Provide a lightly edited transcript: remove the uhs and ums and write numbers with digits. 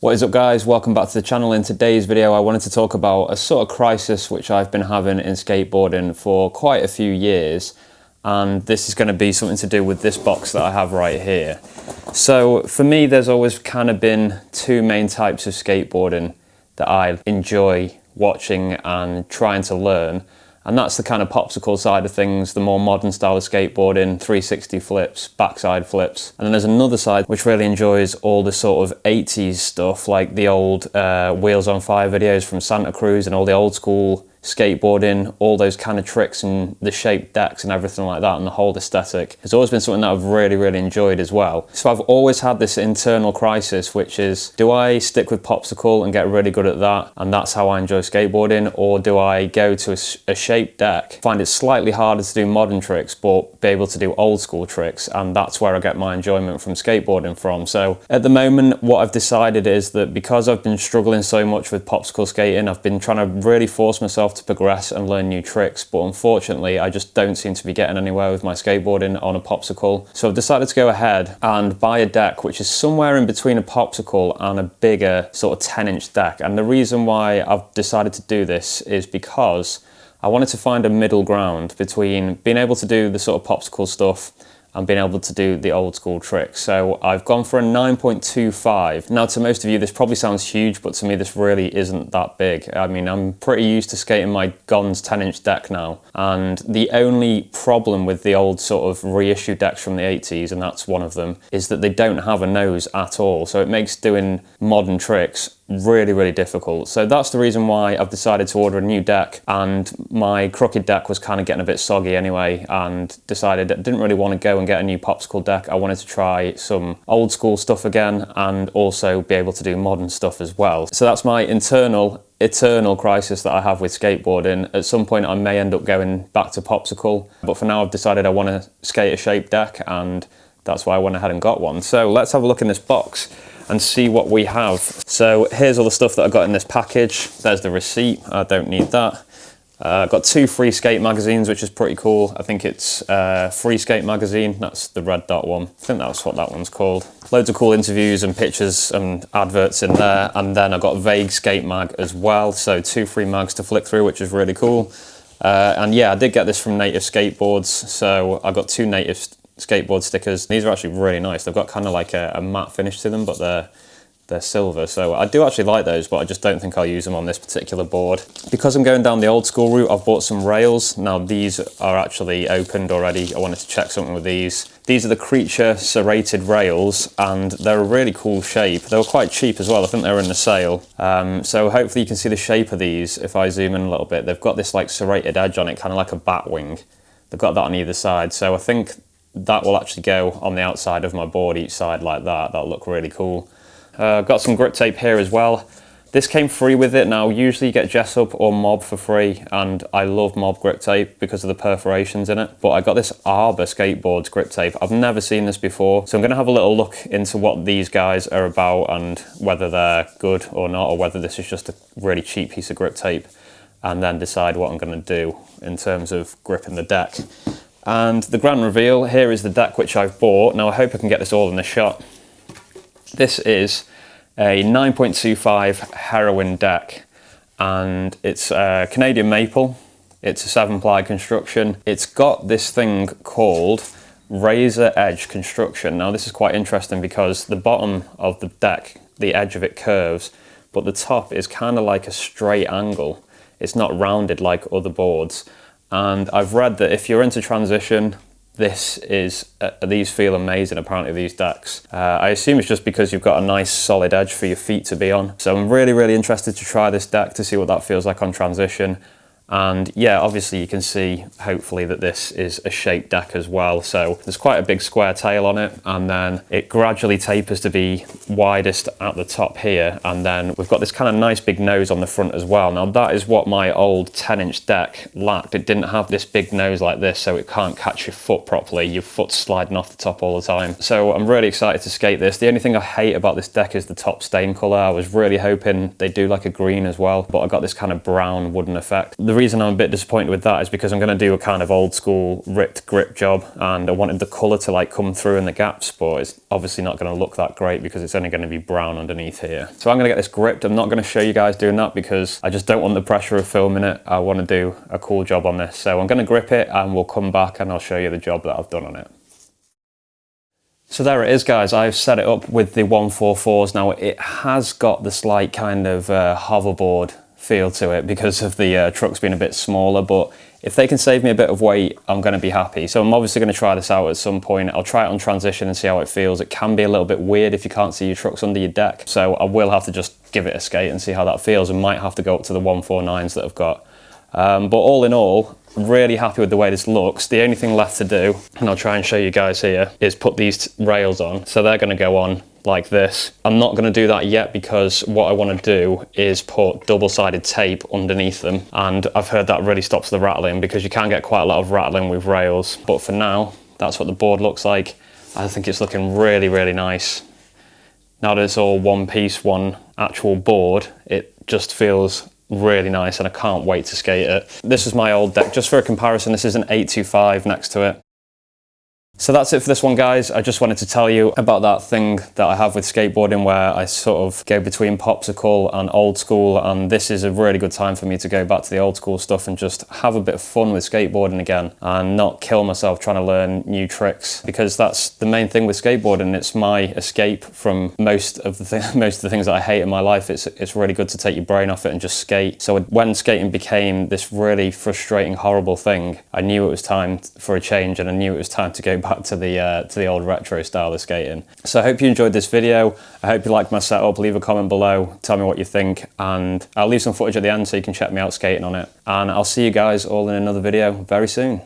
What is up guys, welcome back to the channel. In today's video I wanted to talk about a sort of crisis which I've been having in skateboarding for quite a few years, and this is going to be something to do with this box that I have right here. So for me there's always kind of been two main types of skateboarding that I enjoy watching and trying to learn, and that's the kind of popsicle side of things, the more modern style of skateboarding, 360 flips, backside flips. And then there's another side which really enjoys all the sort of 80s stuff, like the old Wheels on Fire videos from Santa Cruz and all the old school skateboarding, all those kind of tricks and the shaped decks and everything like that, and the whole aesthetic has always been something that I've really enjoyed as well. So I've always had this internal crisis, which is, do I stick with popsicle and get really good at that and that's how I enjoy skateboarding, or do I go to a shaped deck, find it slightly harder to do modern tricks but be able to do old school tricks, and that's where I get my enjoyment from skateboarding from. So at the moment what I've decided is that because I've been struggling so much with popsicle skating, I've been trying to really force myself to progress and learn new tricks, but unfortunately I just don't seem to be getting anywhere with my skateboarding on a popsicle. So I've decided to go ahead and buy a deck which is somewhere in between a popsicle and a bigger sort of 10-inch deck. And the reason why I've decided to do this is because I wanted to find a middle ground between being able to do the sort of popsicle stuff and being able to do the old school tricks. So I've gone for a 9.25. Now to most of you this probably sounds huge, but to me this really isn't that big. I mean, I'm pretty used to skating my Gons 10-inch deck now, and the only problem with the old sort of reissue decks from the 80s, and that's one of them, is that they don't have a nose at all. So it makes doing modern tricks really difficult. So that's the reason why I've decided to order a new deck, and my crooked deck was kind of getting a bit soggy anyway, and decided I didn't really want to go and get a new popsicle deck. I wanted to try some old school stuff again and also be able to do modern stuff as well. So that's my eternal crisis that I have with skateboarding. At some point I may end up going back to popsicle, but for now I've decided I want to skate a shaped deck, and that's why I went ahead and got one. So let's have a look in this box and see what we have. So here's all the stuff that I got in this package. There's the receipt, I don't need that. I've got two free skate magazines, which is pretty cool. I think it's Free Skate magazine, that's the red dot one. I think that's what that one's called. Loads of cool interviews and pictures and adverts in there. And then I got Vague Skate mag as well. So two free mags to flick through, which is really cool. And yeah, I did get this from Native Skateboards. So I got two Native skateboard stickers. These are actually really nice. They've got kind of like a matte finish to them, but they're silver. So I do actually like those, but I just don't think I'll use them on this particular board. Because I'm going down the old school route, I've bought some rails. Now these are actually opened already. I wanted to check something with these. These are the Creature serrated rails, and they're a really cool shape. They were quite cheap as well. I think they were in the sale. So hopefully you can see the shape of these if I zoom in a little bit. They've got this like serrated edge on it, kind of like a bat wing. They've got that on either side. So I think that will actually go on the outside of my board, each side like that. That'll look really cool. I've got some grip tape here as well. This came free with it. Now usually you get Jessup or Mob for free, and I love Mob grip tape because of the perforations in it, but I got this Arbor Skateboards grip tape. I've never seen this before, so I'm going to have a little look into what these guys are about and whether they're good or not, or whether this is just a really cheap piece of grip tape, and then decide what I'm going to do in terms of gripping the deck. And the grand reveal, here is the deck which I've bought. Now I hope I can get this all in the shot. This is a 9.25 Heroin deck, and it's Canadian maple. It's a 7-ply construction. It's got this thing called razor edge construction. Now this is quite interesting because the bottom of the deck, the edge of it curves, but the top is kind of like a straight angle. It's not rounded like other boards. And I've read that if you're into transition, these feel amazing, apparently, these decks. I assume it's just because you've got a nice solid edge for your feet to be on. So I'm really interested to try this deck to see what that feels like on transition. And yeah, obviously you can see, hopefully, that this is a shaped deck as well. So there's quite a big square tail on it, and then it gradually tapers to be widest at the top here. And then we've got this kind of nice big nose on the front as well. Now that is what my old 10-inch deck lacked. It didn't have this big nose like this, so it can't catch your foot properly. Your foot's sliding off the top all the time. So I'm really excited to skate this. The only thing I hate about this deck is the top stain color. I was really hoping they do like a green as well, but I got this kind of brown wooden effect. The reason I'm a bit disappointed with that is because I'm going to do a kind of old school ripped grip job, and I wanted the colour to like come through in the gaps, but it's obviously not going to look that great because it's only going to be brown underneath here. So I'm going to get this gripped. I'm not going to show you guys doing that because I just don't want the pressure of filming it. I want to do a cool job on this. So I'm going to grip it and we'll come back and I'll show you the job that I've done on it. So there it is, guys. I've set it up with the 144s. Now it has got the slight kind of hoverboard feel to it because of the trucks being a bit smaller, but if they can save me a bit of weight, I'm going to be happy. So I'm obviously going to try this out at some point. I'll try it on transition and see how it feels. It can be a little bit weird if you can't see your trucks under your deck. So I will have to just give it a skate and see how that feels, and might have to go up to the 149s that I've got. But all in all, I'm really happy with the way this looks. The only thing left to do, and I'll try and show you guys here, is put these rails on. So they're going to go on like this. I'm not going to do that yet because what I want to do is put double-sided tape underneath them, and I've heard that really stops the rattling because you can get quite a lot of rattling with rails. But for now, that's what the board looks like. I think it's looking really, really nice. Now that it's all one piece, one actual board, it just feels really nice and I can't wait to skate it. This is my old deck. Just for a comparison, this is an 825 next to it. So that's it for this one, guys. I just wanted to tell you about that thing that I have with skateboarding where I sort of go between popsicle and old school, and this is a really good time for me to go back to the old school stuff and just have a bit of fun with skateboarding again and not kill myself trying to learn new tricks, because that's the main thing with skateboarding. It's my escape from most of the things that I hate in my life. It's really good to take your brain off it and just skate. So when skating became this really frustrating, horrible thing, I knew it was time for a change, and I knew it was time to go back to the old retro style of skating. So I hope you enjoyed this video. I hope you liked my setup. Leave a comment below, tell me what you think, and I'll leave some footage at the end so you can check me out skating on it. And I'll see you guys all in another video very soon.